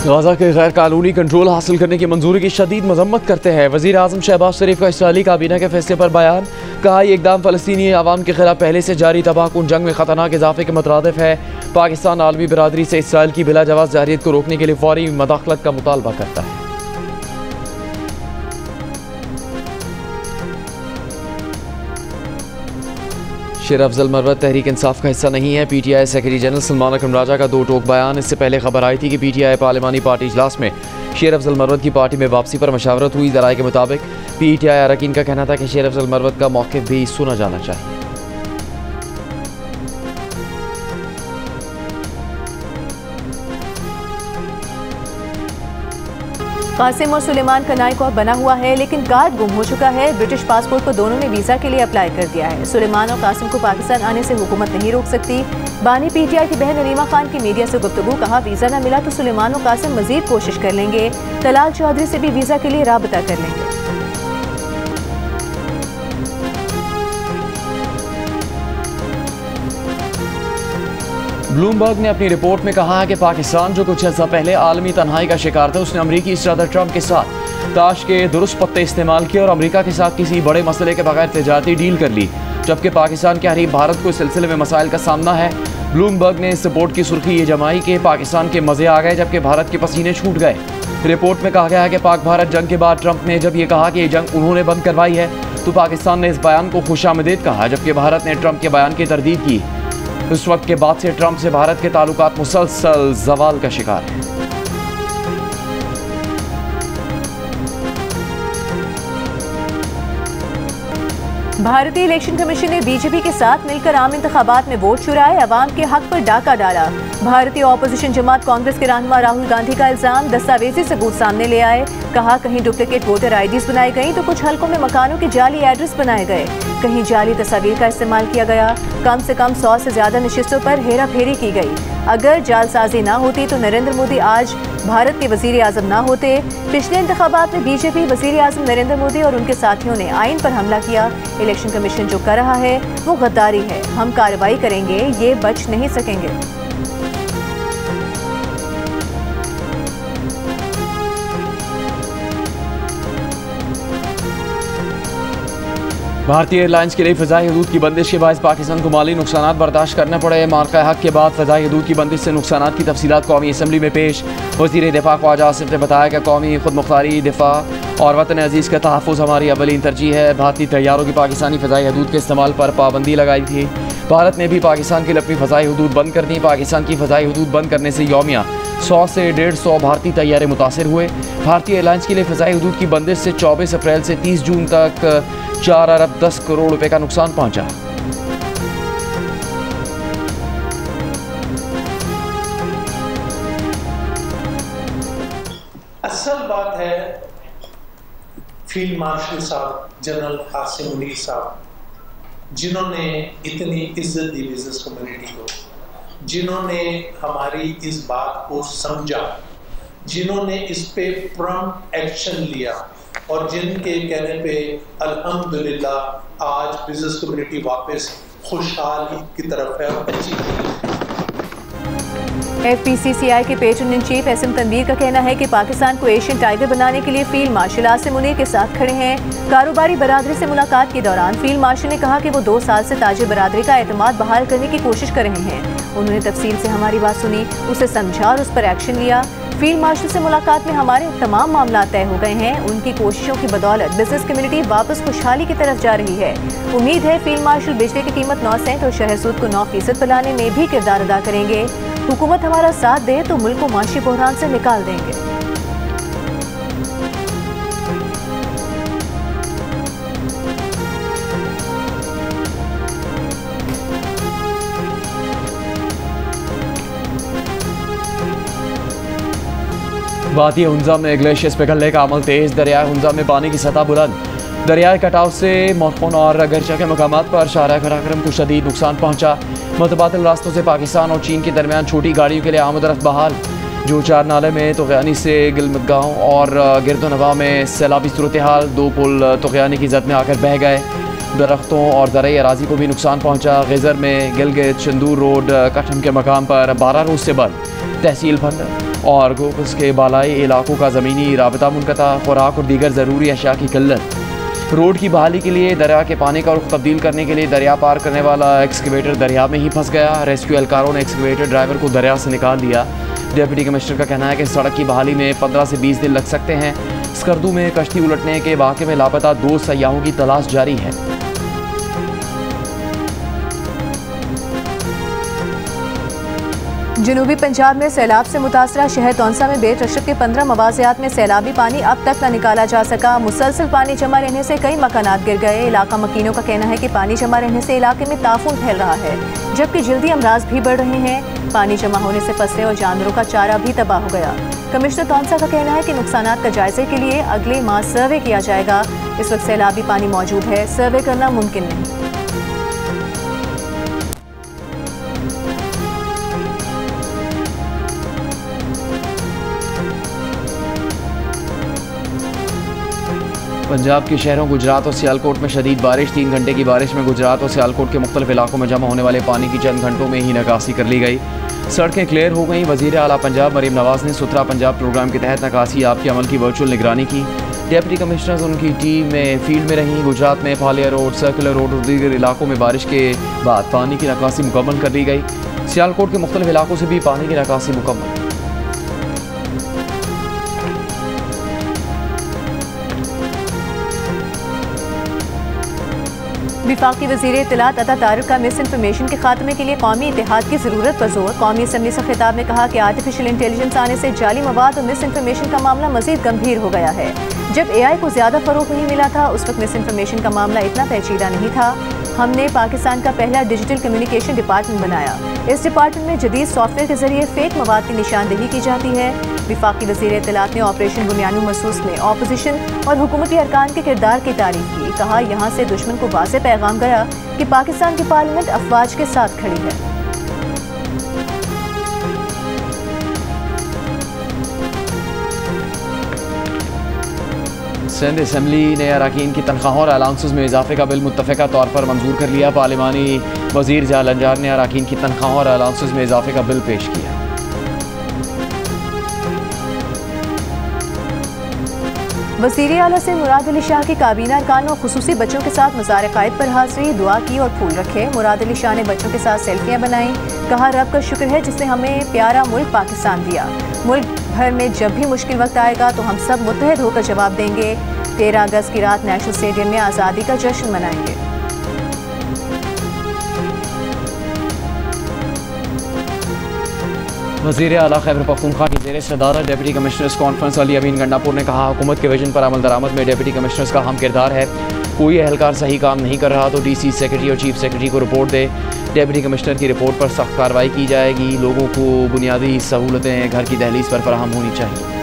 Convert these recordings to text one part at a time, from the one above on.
Gaza के गैर कानूनी कंट्रोल हासिल करने की मंजूरी की शदीद मजम्मत करते हैं वज़ीर आज़म शहबाज शरीफ का इसराइली काबीना के फैसले पर बयान। कहा यह इक़दाम फ़लस्तीनी आवाम के खिलाफ पहले से जारी तबाहकुन जंग में ख़तरनाक इजाफे के मुतरादिफ है। पाकिस्तान आलमी बरादरी से इसराइल की बिला जवाज़ जारियत को रोकने के लिए फौरी मदाखलत का मुतालबा करता है। शेर अफजल मरवत तहरीक इंसाफ का हिस्सा नहीं है। PTI सेक्रेटरी जनरल सलमान अकरम राजा का दो टोक बयान। इससे पहले खबर आई थी कि PTI पार्लिमानी पार्टी इजलास में शेर अफजल मरवत की पार्टी में वापसी पर मशावरत हुई। ज़राए के मुताबिक PTI अरकान का कहना था कि शेर अफजल मरवत का मौक़िफ़ भी सुना जाना चाहिए। कासिम और सुलेमान का नाई कॉप बना हुआ है, लेकिन कार्ड गुम हो चुका है। ब्रिटिश पासपोर्ट को दोनों ने वीज़ा के लिए अप्लाई कर दिया है। सुलेमान और कासिम को पाकिस्तान आने से हुकूमत नहीं रोक सकती। बानी PTI की बहन नरीमा खान की मीडिया से गुफ्तगू। कहा वीज़ा न मिला तो सुलेमान और कासिम मजीद कोशिश कर लेंगे। तलाल चौधरी से भी वीज़ा के लिए राबता कर लेंगे। ब्लूमबर्ग ने अपनी रिपोर्ट में कहा है कि पाकिस्तान जो कुछ अर्सा पहले आलमी तन्हाई का शिकार था, उसने अमरीकी सदर ट्रंप के साथ ताश के दुरुस्त पत्ते इस्तेमाल किए और अमरीका के साथ किसी बड़े मसले के बगैर तिजारती डील कर ली, जबकि पाकिस्तान के हरीफ भारत को इस सिलसिले में मसाइल का सामना है। ब्लूमबर्ग ने इस रिपोर्ट की सुर्खी ये जमाई कि पाकिस्तान के मज़े आ गए जबकि भारत के पसीने छूट गए। रिपोर्ट में कहा गया है कि पाक भारत जंग के बाद ट्रंप ने जब ये कहा कि ये जंग उन्होंने बंद करवाई है तो पाकिस्तान ने इस बयान को खुशामदीद कहा, जबकि भारत ने ट्रंप के बयान की तरदीद की। उस वक्त के बाद से ट्रंप से भारत के ताल्लुकात मुसलसल ज़वाल का शिकार है। भारतीय इलेक्शन कमीशन ने बीजेपी के साथ मिलकर आम इंतखाबात में वोट चुराए, अवाम के हक पर डाका डाला। भारतीय ऑपोजिशन जमात कांग्रेस के रहनुमा राहुल गांधी का इल्जाम, दस्तावेजी सबूत सामने ले आए। कहा कहीं डुप्लीकेट वोटर IDs बनाई गई तो कुछ हलकों में मकानों के जाली एड्रेस बनाए गए, कहीं जाली तस्वीर का इस्तेमाल किया गया। कम से कम 100 से ज्यादा नशिस्तों पर हेरा फेरी की गई। अगर जालसाजी ना होती तो नरेंद्र मोदी आज भारत के वजीर आजम ना होते। पिछले इंतखाबात में बीजेपी वजीर आजम नरेंद्र मोदी और उनके साथियों ने आइन पर हमला किया। इलेक्शन कमीशन जो कर रहा है वो गद्दारी है। हम कार्रवाई करेंगे, ये बच नहीं सकेंगे। भारतीय एयरलाइंस के लिए फ़िज़ाई हदूद की बंदिश के बायस पाकिस्तान को माली नुकसान बर्दाश्त करने पड़े। मार्का हक के बाद फ़िज़ाई हदूद की बंदिश से नुकसान की तफसीलात कौमी असम्बली में पेश। वज़ीर दिफा ख्वाजा आसिफ ने बताया कि कौमी खुद मुख्तारी दिफा और वतन अजीज़ का तहफ़्फ़ुज़ हमारी अवलीन तरजीह है। भारतीय तैयारों की पाकिस्तानी फ़िज़ाई हदूद के इस्तेमाल पर पाबंदी लगाई थी। भारत ने भी पाकिस्तान के लिए अपनी फ़िज़ाई हदूद बंद कर दी। पाकिस्तान की फ़िज़ाई हदूद बंद करने से यौमिया 100 से 150 भारतीय तैयारे मुतासिर हुए। भारतीय एयरलाइंस के लिए फ़िज़ाई हदूद की बंदिश से 24 अप्रैल से 30 जून तक 4 अरब 10 करोड़ रुपए का नुकसान पहुंचा। असल बात है फील्ड मार्शल साहब जनरल हासिम मुनीर साहब, जिन्होंने इतनी इज्जत दी बिजनेस कम्युनिटी को, जिन्होंने हमारी इस बात को समझा, जिन्होंने इस पे प्रॉम्प्ट एक्शन लिया और जिनके कहने पे अल्हम्दुलिल्लाह आज बिजनेस कम्युनिटी वापस खुशहाल की तरफ है और अच्छी। FPCCI के patron in chief SM Tanveer का कहना है कि पाकिस्तान को एशियन टाइगर बनाने के लिए फील्ड मार्शल आसिम मुनीर के साथ खड़े हैं। कारोबारी बरादरी से मुलाकात के दौरान फील्ड मार्शल ने कहा कि वो 2 साल से ताजिर बरादरी का एतमाद बहाल करने की कोशिश कर रहे हैं। उन्होंने तफसील से हमारी बात सुनी, उसे समझा और उस पर एक्शन लिया। फील्ड मार्शल से मुलाकात में हमारे तमाम मामला तय हो गए हैं। उनकी कोशिशों की बदौलत बिजनेस कम्युनिटी वापस खुशहाली की तरफ जा रही है। उम्मीद है फील्ड मार्शल बिजली की कीमत 9 सेंट और शहर सूद को 9% पर लाने में भी किरदार अदा करेंगे। हुकूमत हमारा साथ दे तो मुल्क को माशी बहरान से निकाल देंगे। वादी हुंजा में ग्लेशियर्स पिघलने का अमल तेज। दरियाए हुंजा में पानी की सतह बुलंद। दरियाए कटाव से मोरखोन और गर्चा के मकामात पर शाहरा कराक्रम को शदीद नुकसान पहुंचा। मुतबादिल रास्तों से पाकिस्तान और चीन के दरमियान छोटी गाड़ियों के लिए आमदरफ्त बहाल। जो 4 नाले में तुग़यानी से गिलमत गाँव और गिरदोनवा में सैलाबी सूरत हाल। 2 पुल तुग़यानी की जद में आकर बह गए। दरख्तों और ज़राई अराजी को भी नुकसान पहुँचा। गज़र में गिलगित चंदूर रोड कठम के मकाम पर 12 रोज से बंद। तहसील फंड और गोकस के बालाई इलाकों का ज़मीनी राबता मुनक़ता। खुराक और दीगर ज़रूरी अशिया की किल्लत। रोड की बहाली के लिए दरिया के पानी का रुख तब्दील करने के लिए दरिया पार करने वाला एक्सकेवेटर दरिया में ही फंस गया। रेस्क्यू एहलकारों ने एक्सकेवेटर ड्राइवर को दरिया से निकाल दिया। डिप्टी कमिश्नर का कहना है कि सड़क की बहाली में 15 से 20 दिन लग सकते हैं। स्कर्दू में कश्ती उलटने के वाक़े में लापता 2 सयाहों की तलाश जारी है। जनूबी पंजाब में सैलाब से मुतासरा शहर तौंसा में बेट रशक के 15 मवाज़ियात में सैलाबी पानी अब तक न निकाला जा सका। मुसलसल पानी जमा रहने से कई मकानात गिर गए। इलाका मकीनों का कहना है कि पानी जमा रहने से इलाके में ताफून फैल रहा है, जबकि जल्दी अमराज भी बढ़ रहे हैं। पानी जमा होने से फसलें और जानवरों का चारा भी तबाह हो गया। कमिश्नर तौंसा का कहना है कि नुकसानात का जायजे के लिए अगले माह सर्वे किया जाएगा। इस वक्त सैलाबी पानी मौजूद है, सर्वे करना मुमकिन नहीं। पंजाब के शहरों गुजरात और सियालकोट में शदीद बारिश। 3 घंटे की बारिश में गुजरात और सियालकोट के मुख्तलिफ इलाकों में जमा होने वाले पानी की चंद घंटों में ही निकासी कर ली गई। सड़कें क्लियर हो गई। वज़ीर आला पंजाब मरीम नवाज ने सुथरा पंजाब प्रोग्राम के तहत निकासी आप के अमल की वर्चुअल निगरानी की। डिप्टी कमिश्नर्स उनकी टीम में फील्ड में रहीं। गुजरात में फालिया रोड, सर्कुलर रोड और दीगर इलाकों में बारिश के बाद पानी की निकासी मुकम्मल कर ली गई। सियालकोट के मुख्तलिफ इलाकों से भी पानी की निकासी मुकम्मल। वफाकी वज़ीर इत्तलात अता तारिक का मिस इन्फॉर्मेशन के खात्मे के लिए कौमी इत्तेहाद की ज़रूरत पर जोर। कौमी असम्बली से खिताब में कहा कि आर्टिफिशियल इंटेलिजेंस आने से जाली मवाद और मिस इन्फॉर्मेशन का मामला मज़ीद गंभीर हो गया है। जब AI को ज़्यादा फ़रोग़ नहीं मिला था, उस वक्त मिस इन्फॉर्मेशन का मामला इतना पेचीदा नहीं था। हमने पाकिस्तान का पहला डिजिटल कम्युनिकेशन डिपार्टमेंट बनाया। इस डिपार्टमेंट में जदीद सॉफ्टवेयर के जरिए फेक मवाद की निशानदेही की जाती है। वफाकी वज़ीर इत्तलात ने ऑपरेशन बुनियानु महसूस में अपोजिशन और हुकूमती अरकान के किरदार की तारीफ की। कहा, यहाँ से दुश्मन को वाज़ेह पैगाम गया कि पाकिस्तान की पार्लियामेंट अफवाज के साथ खड़ी है। सिंध असम्बली ने अरकान की तनख्वाहों और अलाउंसेस में इजाफे का बिल मुत्तफ़िका तौर पर मंजूर कर लिया। पार्लिमानी वज़ीर जहां लंजार ने अरकान की तनख्वाहों और अलाउंसेस में इजाफे का बिल पेश किया। वज़ीर आला से मुराद अली शाह की काबीना अरकान और खुसूसी बच्चों के साथ मज़ार क़ायद पर हाज़िरी, दुआ की और फूल रखे। मुराद अली शाह ने बच्चों के साथ सेल्फियाँ बनाई। कहा, रब का शुक्र है जिसने हमें प्यारा मुल्क पाकिस्तान दिया। मुल्क भर में जब भी मुश्किल वक्त आएगा तो हम सब मुत्तहद होकर जवाब देंगे। 13 अगस्त की रात नेशनल स्टेडियम में आज़ादी का जश्न मनाएंगे। वज़ीर आला खैबर पख्तूनख्वा की ज़ेर सदारत डिप्टी कमिश्नर्स कॉन्फ्रेंस अली अमीन गंडापुर ने कहा, हुकूमत के विजन पर अमल दरामद में डिप्टी कमिश्नर्स का अहम किरदार है। कोई एहलकार सही काम नहीं कर रहा तो DC सेक्रेटरी और चीफ सेक्रेटरी को रिपोर्ट दे। डिप्टी कमिश्नर की रिपोर्ट पर सख्त कार्रवाई की जाएगी। लोगों को बुनियादी सहूलतें घर की दहलीज पर फराहम होनी चाहिए।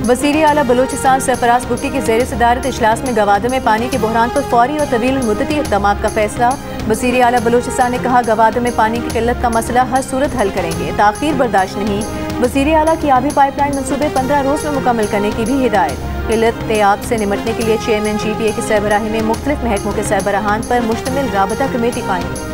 वज़ीर आला बलूचिस्तान सरफराज भुट्टी की ज़ेर सदारत इजलास में गवादर में पानी के बहरान पर फौरी और तवील मुद्दती इक़दाम का फैसला। वज़ीर आला बलूचिस्तान ने कहा, गवादर में पानी की किल्लत का मसला हर सूरत हल करेंगे, ताख़ीर बर्दाश्त नहीं। वज़ीर आला की आबी पाइपलाइन मनसूबे 15 रोज़ में मुकम्मल करने की भी हिदायत। किल्लत से निमटने के लिए चेयरमैन GPA की सरबराही में मुख्तलिफ महकमों के सरबराहान पर मुश्तमिल राबता कमेटी कायम।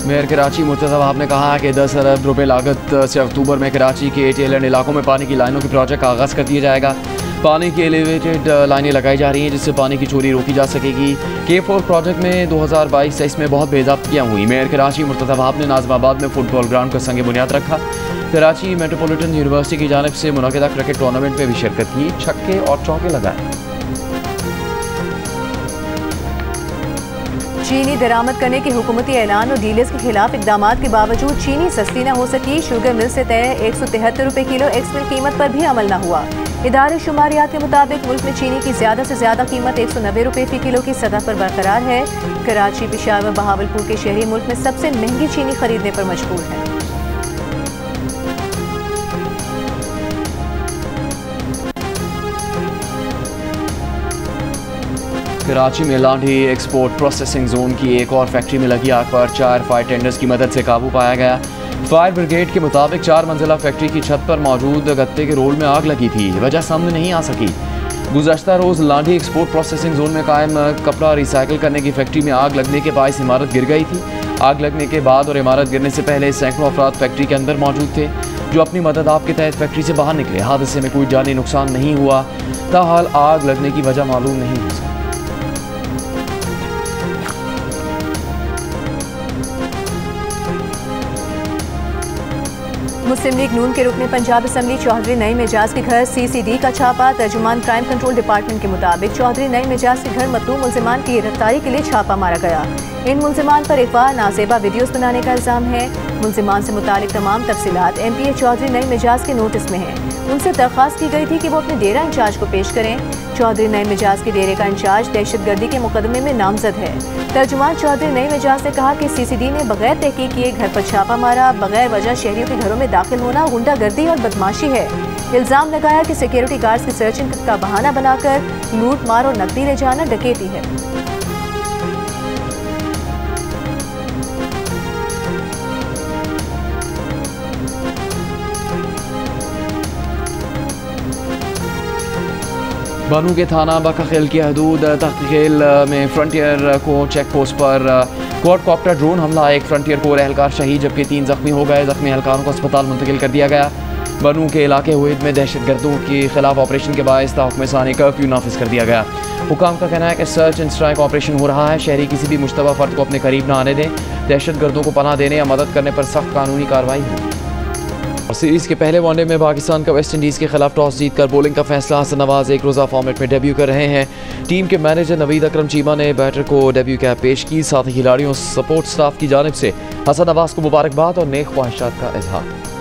मेयर कराची मुर्तज़ा वहाब ने कहा कि 10 अरब रुपए लागत से अक्टूबर में कराची के टेलर इलाकों में पानी की लाइनों के प्रोजेक्ट का आगाज़ कर दिया जाएगा। पानी की एलिवेटेड लाइनें लगाई जा रही हैं जिससे पानी की चोरी रोकी जा सकेगी। K4 प्रोजेक्ट में 2022-23 में बहुत बेज़ाब्तियाँ हुई। मेयर कराची मुर्तज़ा वहाब ने नाज़िमाबाद में फुटबॉल ग्राउंड का संग बुनियाद रखा। कराची मेट्रोपॉलिटन यूनिवर्सिटी की जानिब से मुनक़िदा क्रिकेट टूर्नामेंट में भी शिरकत की। छक्के और चौके लगाए। चीनी दरामद करने के हुकूमती ऐलान और डीलर्स के खिलाफ इकदामात के बावजूद चीनी सस्ती न हो सकी। शुगर मिल से तय 173 रुपये किलो एक्स मिल कीमत पर भी अमल न हुआ। इदारे शुमारियात के मुताबिक मुल्क में चीनी की ज़्यादा से ज़्यादा कीमत 190 रुपये फ़ी किलो की सतह पर बरकरार है। कराची, पेशावर, बहावलपुर के शहरी मुल्क में सबसे महंगी चीनी खरीदने पर मजबूर हैं। कराची में लांढी एक्सपोर्ट प्रोसेसिंग जोन की एक और फैक्ट्री में लगी आग पर 4 फायर टेंडर्स की मदद से काबू पाया गया। फायर ब्रिगेड के मुताबिक 4 मंजिला फैक्ट्री की छत पर मौजूद गत्ते के रोल में आग लगी थी, वजह सामने नहीं आ सकी। गुज़श्ता रोज़ लांढी एक्सपोर्ट प्रोसेसिंग जोन में कायम कपड़ा रिसाइकिल करने की फैक्ट्री में आग लगने के बायस इमारत गिर गई थी। आग लगने के बाद और इमारत गिरने से पहले सैकड़ों अफराद फैक्ट्री के अंदर मौजूद थे, जो अपनी मदद आप के तहत फैक्ट्री से बाहर निकले। हादसे में कोई जानी नुकसान नहीं हुआ, ताहाल आग लगने की वजह मालूम नहीं हो सकी। मुस्लिम लीग नून के रुकने पंजाब असम्बली चौधरी नईम एजाज के घर CCD का छापा। तर्जुमान क्राइम कंट्रोल डिपार्टमेंट के मुताबिक चौधरी नईम एजाज के घर मतलूब मुल्जिमान की गिरफ्तारी के लिए छापा मारा गया। इन मुल्जिमान पर अगवा नाजेबा वीडियोस बनाने का इल्जाम है। मुल्जिमान से मुतालिक तमाम तफसीलात MPA चौधरी नईम एजाज के नोटिस में हैं। उनसे दरख्वास्त की गई थी कि वो अपने डेरा इंचार्ज को पेश करें। चौधरी नईम एजाज के डेरे का इंचार्ज दहशतगर्दी के मुकदमे में नामजद है। तर्जुमान चौधरी नईम एजाज ने कहा कि CCD ने बगैर तहकीक किए घर पर छापा मारा, बगैर वजह शहरियों के घरों में दाखिल होना गुंडागर्दी और बदमाशी है। इल्जाम लगाया कि सिक्योरिटी गार्ड्स की सर्चिंग का बहाना बनाकर लूट मार और नकदी ले जाना डकैती है। बानू के थाना बकाखेल की हदूद तख्तखेल में फ्रंटियर को चेक पोस्ट पर क्वाडकॉप्टर ड्रोन हमला, एक फ्रंटियर कोर एहलकार शहीद जबकि 3 जख्मी हो गए। जख्मी एहलकारों को अस्पताल मुंतकिल कर दिया गया। बानू के इलाके हुईद में दहशतगर्दों के खिलाफ ऑपरेशन के बायस हुक्म सानी कर्फ्यू नाफिज कर दिया गया। हुकाम का कहना है कि सर्च एंड स्ट्राइक ऑपरेशन हो रहा है। शहरी किसी भी मुश्तबा फर्द को अपने करीब न आने दें। दहशतगर्दों को पनाह देने या मदद करने पर सख्त कानूनी कार्रवाई होगी। और सीरीज़ के पहले वनडे में पाकिस्तान का वेस्ट इंडीज़ के खिलाफ टॉस जीतकर बॉलिंग का फैसला। हसन नवाज एक रोज़ा फॉर्मेट में डेब्यू कर रहे हैं। टीम के मैनेजर नवीद अकरम चीमा ने बैटर को डेब्यू कैप पेश की। साथ ही खिलाड़ियों सपोर्ट स्टाफ की जानिब से हसन नवाज को मुबारकबाद और नेक ख्वाहिशात का इजहार।